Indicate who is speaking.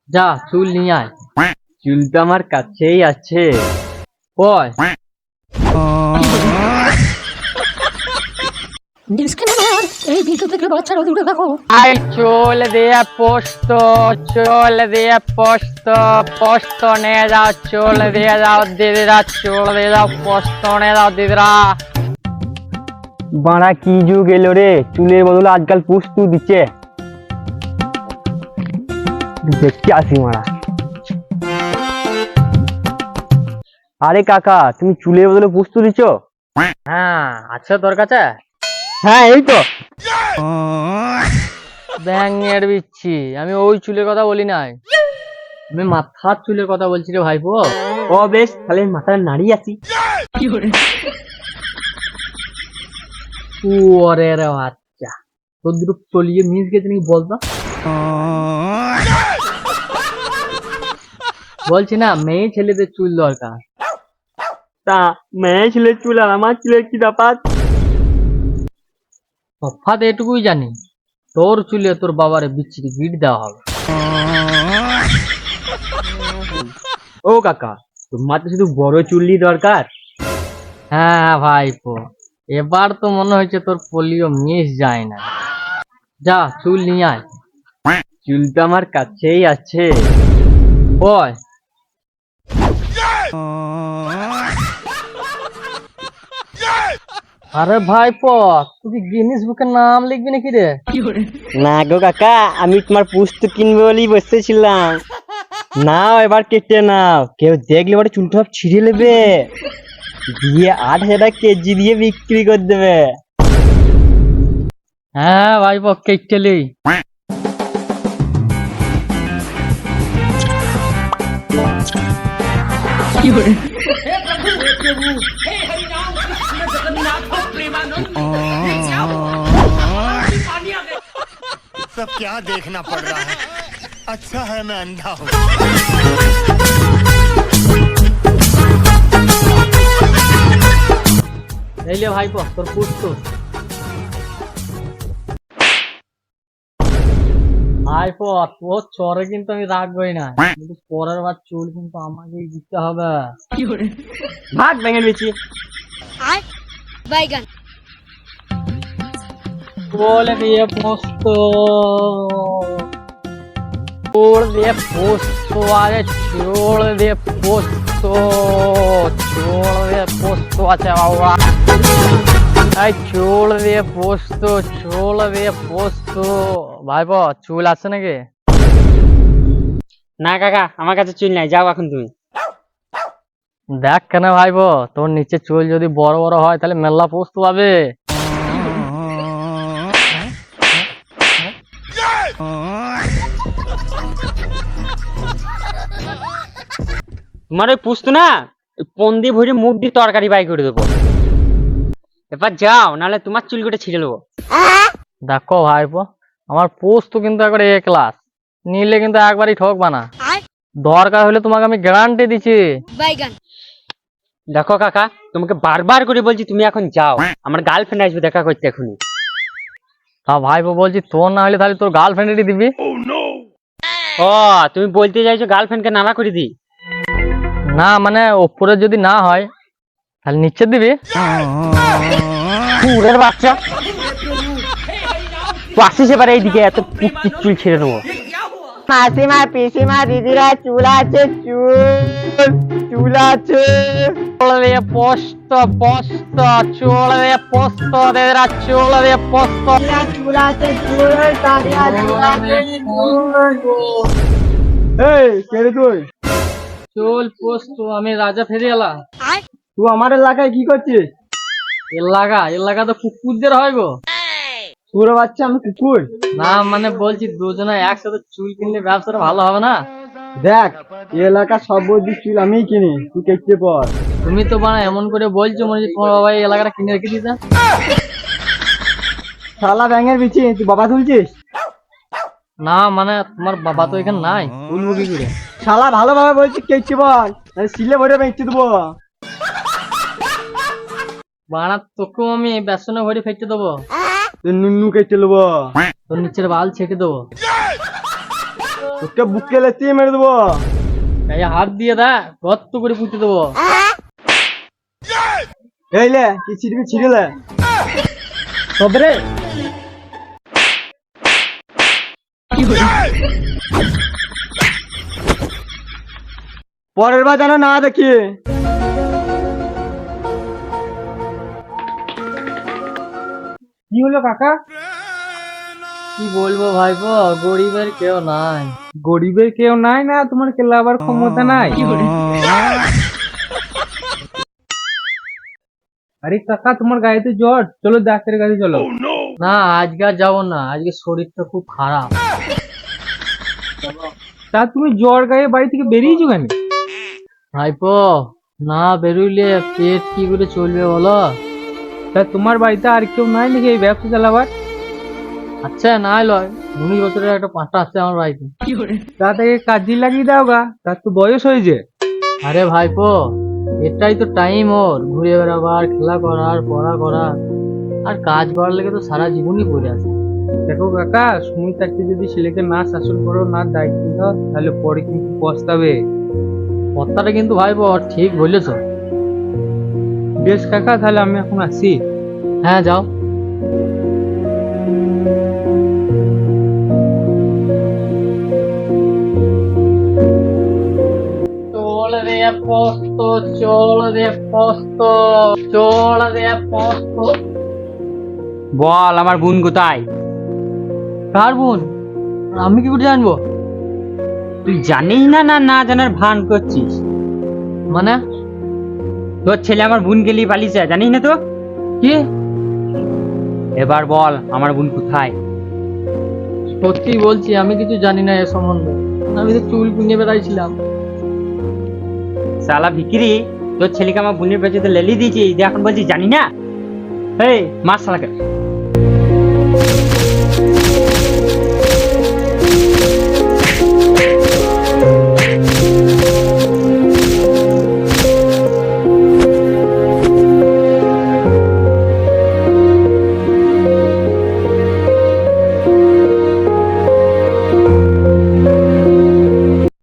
Speaker 1: যা চুল নিয়ে আয়।
Speaker 2: চুল তো আমার কাছেই আছে।
Speaker 1: কয় আই চুল দিয়ে পোস্ত, চুল দিয়ে পোস্ত, পোস্ত নিয়ে যাও, চুল দিয়ে যাও দিদিরা, চুল দিয়ে যাও, পোস্ত নিয়ে যাও দিদিরা।
Speaker 2: বাড়া কি যুগ এলো রে, চুলের বদলে আজকাল পুস্তু দিচ্ছে। দেখতে আসি মারা। আরে কাকা, তুমি চুলের বদলে পুস্তু দিচ্ছ?
Speaker 1: হ্যাঁ আছে তোর কাছে?
Speaker 2: হ্যাঁ এই তো।
Speaker 1: ব্যাঙের বিচ্ছি, আমি ওই চুলের কথা বলি নাই, আমি মাথার চুলের কথা বলছি রে ভাইপো।
Speaker 2: ও বেশ, তাহলে মাথায় নাড়ি আছি।
Speaker 1: ওরে রে বাচ্চা, তোর দুটো তলিয়ে মিস গেছে নাকি বলতো? বলছি না মেয়ে ছেলেদের চুল দরকার।
Speaker 2: তা মেয়ে ছেলের চুল আর আমার চুলের কি ব্যাপার?
Speaker 1: তফাৎ এটুকুই জানি, তোর চুলে তোর বাবারে বিচ্ছিরি গিট দেওয়া হবে।
Speaker 2: ও কাকা, তোমার তো শুধু বড় চুলই দরকার।
Speaker 1: হ্যাঁ ভাইপো, এবার তো মনে হচ্ছে তোর পোলিও মিস যায় না। যা চুল নিয়ে আয়।
Speaker 2: চুল তো আমার কাছেই আছে।
Speaker 1: কয় আরে ভাইপো, তুই কি গিনিস বুকের নাম লিখবি নাকি রে?
Speaker 2: না গো কাকা, আমি তোমার পুস্তক কিনবো বলেই বসেছিলাম। নাও এবার কেটে নাও, কেউ দেখলে এবার চুলটা সব ছিঁড়ে নেবে, দিয়ে 8,000 টাকা কেজি দিয়ে বিক্রি করে দেবে।
Speaker 1: হ্যাঁ ভাইপো কেটেলি।
Speaker 3: सब क्या देखना पड़ रहा है। अच्छा है मैं अंधा हूँ।
Speaker 1: এই লে ভাইপো তোর পুস্তক। ভাইপো তোর চরে কিন্তু আমি রাখবোই না, কিন্তু পরের বার চুল কিন্তু আমাকেই দিতে হবে।
Speaker 2: ভাগ ভেঙে দিচ্ছি।
Speaker 4: बैगन
Speaker 1: বলে দিয়ে পোস্ত, চুল দিয়ে পোস্ত, আরে চুল দিয়ে পোস্ত, চুল দিয়ে পোস্ত আছে বাবা। এই চুল দিয়ে পোস্ত, চুল দিয়ে পোস্ত। ভাইপো চুল আছে নাকি?
Speaker 2: না কাকা, আমার কাছে চুল নাই, যাও এখন তুমি।
Speaker 1: দেখ কেন ভাইপো, তোর নিচে চুল যদি বড় বড় হয় তাহলে মেলা পোস্ত পাবে।
Speaker 2: তোমার ওই পুস্তু না, পন্দি ভরে মুখ দিয়ে তরকারি বাই করে দেবো। এবার যাও, নাহলে তোমার চুল কেটে ছিঁড়ে নেবো।
Speaker 1: দেখো ভাইপো, আমার পোস্ত কিন্তু একবার এ ক্লাস, নিলে কিন্তু একবারই ঠকবা না, দরকার হলে তোমাকে আমি গ্যারান্টি দিচ্ছি।
Speaker 4: बैगन
Speaker 2: দেখো কাকা, তোমাকে বারবার করে বলছি তুমি এখন যাও, আমার গার্লফ্রেন্ড আসবে দেখা করতে এখনই।
Speaker 1: তা ভাইপো বলছি তোর না হলে তাহলে তোর গার্লফ্রেন্ডেরই দিবি।
Speaker 2: ও, তুমি বলতে চাইছো গার্লফ্রেন্ডকে নানা করে দি?
Speaker 1: না মানে ওপরে যদি না হয় তাহলে নিচে দিবি।
Speaker 2: কুড়ের বাচ্চা, তো আসিস এবার এইদিকে, এত পুষ্টির চুল ছেড়ে নেবো। মাসিমা, পিসিমা, দিদিরা, চুল আছে, চুল আছে।
Speaker 1: চুল দিয়ে পোস্ত, পোস্ত, চুল দিয়ে পোস্ত, দিদিরা চুল দিয়ে পোস্ত।
Speaker 2: এই কে রে তুই?
Speaker 1: চুল পোস্ত, আমি রাজা ফেরে এলাম।
Speaker 2: তুই আমার এলাকায় কি করছিস?
Speaker 1: এলাকা তো কুকুরদের হয় গো।
Speaker 2: তোর বাচ্চা, আমি কুকুর?
Speaker 1: না মানে বলছি দুজনে একসাথে চুল কিনলে ব্যবসাটা ভালো হবে না?
Speaker 2: দেখ, এই এলাকা সব বৌদির চুল আমিই কিনি, তুই কেটে পর।
Speaker 1: তুমি তো বানা এমন করে বলছো মনে হচ্ছে তোমার বাবা এই এলাকাটা কিনে রেখে দিয়েছে।
Speaker 2: শালা ব্যাঙের বিচি, তুই বাবা তুলছিস?
Speaker 1: না মানে তোমার বাবা তো এখানে নাই, তুলবো কি করে?
Speaker 2: শালা ভালোভাবে বলছি কেটে বল, সিলে ভরে বেঁচে দেবো।
Speaker 1: বানা তোকেও আমি বেসনে ভরে ফেটে দেবো,
Speaker 2: নুনু কেটে নেবো।
Speaker 1: তোর নিচের বাল ছেটে দেবো।
Speaker 2: তোকে বুকে লেতিয়ে মেরে দেবো।
Speaker 1: গায়ে হাত দিয়ে দা গর্ত করে পুঁতে দেবো।
Speaker 2: এই লে কি ছিড়বি ছিড়লে
Speaker 1: তবে রে
Speaker 2: পরের বার যেন না দেখি।
Speaker 4: কি হলো কাকা?
Speaker 1: কি বলবো ভাইপো, গরিবের কেউ নাই।
Speaker 4: গরিবের কেউ নাই না তোমার কেলাবার ক্ষমতা নাই? আরে কাকা তোমার গাড়িতে জ্বর, চলো ডাক্তারের কাছে চলো।
Speaker 1: না আজকে আর যাবো না, আজকে শরীরটা খুব খারাপ।
Speaker 4: তা তুমি জ্বর গায়ে বাড়ি থেকে বেরিয়েছো কেন?
Speaker 1: ভাইপো না বেরোইলে পেট কি করে চলবে বলো?
Speaker 4: তা তোমার বাড়িতে আর কেউ নাই নাকি এই ব্যবসা চালাবার?
Speaker 1: আচ্ছা না লয়, 19 বছরের একটা পাঁঠা আছে আমার বাড়িতে।
Speaker 4: তা তাকে কাজে লাগিয়ে দাও গা, তার তো বয়স হয়েছে।
Speaker 1: আরে ভাইপো এটাই তো টাইম ওর, ঘুরে বেড়াবার, খেলা করার, পড়া করার। আর কাজ করার লেগে তো সারা জীবনই পড়ে আছে।
Speaker 4: দেখো কাকা, সময় থাকতে যদি ছেলেকে না শাসন করো, না দায়িত্ব দাও, তাহলে পরে কিন্তু পস্তাবে।
Speaker 1: কথাটা কিন্তু ভাইপো ঠিক বলেছো।
Speaker 4: বেশ কাকা, তাহলে আমি এখন আসি।
Speaker 1: হ্যাঁ যাও। চল রে পোস্ত, চল রে পোস্ত, চল রে পোস্ত।
Speaker 2: বল আমার বোন কোথায়?
Speaker 1: কার বোন? আমি কি করে জানবো?
Speaker 2: তুই জানিস না না না জানার ভান করছিস?
Speaker 1: মানে
Speaker 2: তোর ছেলে আমার বোন গেলি পালিয়েছে, জানিস না তো?
Speaker 1: কি?
Speaker 2: এবার বল আমার বোন কোথায়?
Speaker 1: সত্যি বলছি আমি কিছু জানি না এ সম্বন্ধে। আমি তো চুল কুনিয়ে বেড়াইছিলাম।
Speaker 2: সালা ভিকিরি, তোর ছেলেকে আমার বোনের পেছনে লেলি দিয়েছি, যে এখন বলছি জানি না? এই মার শালাকে।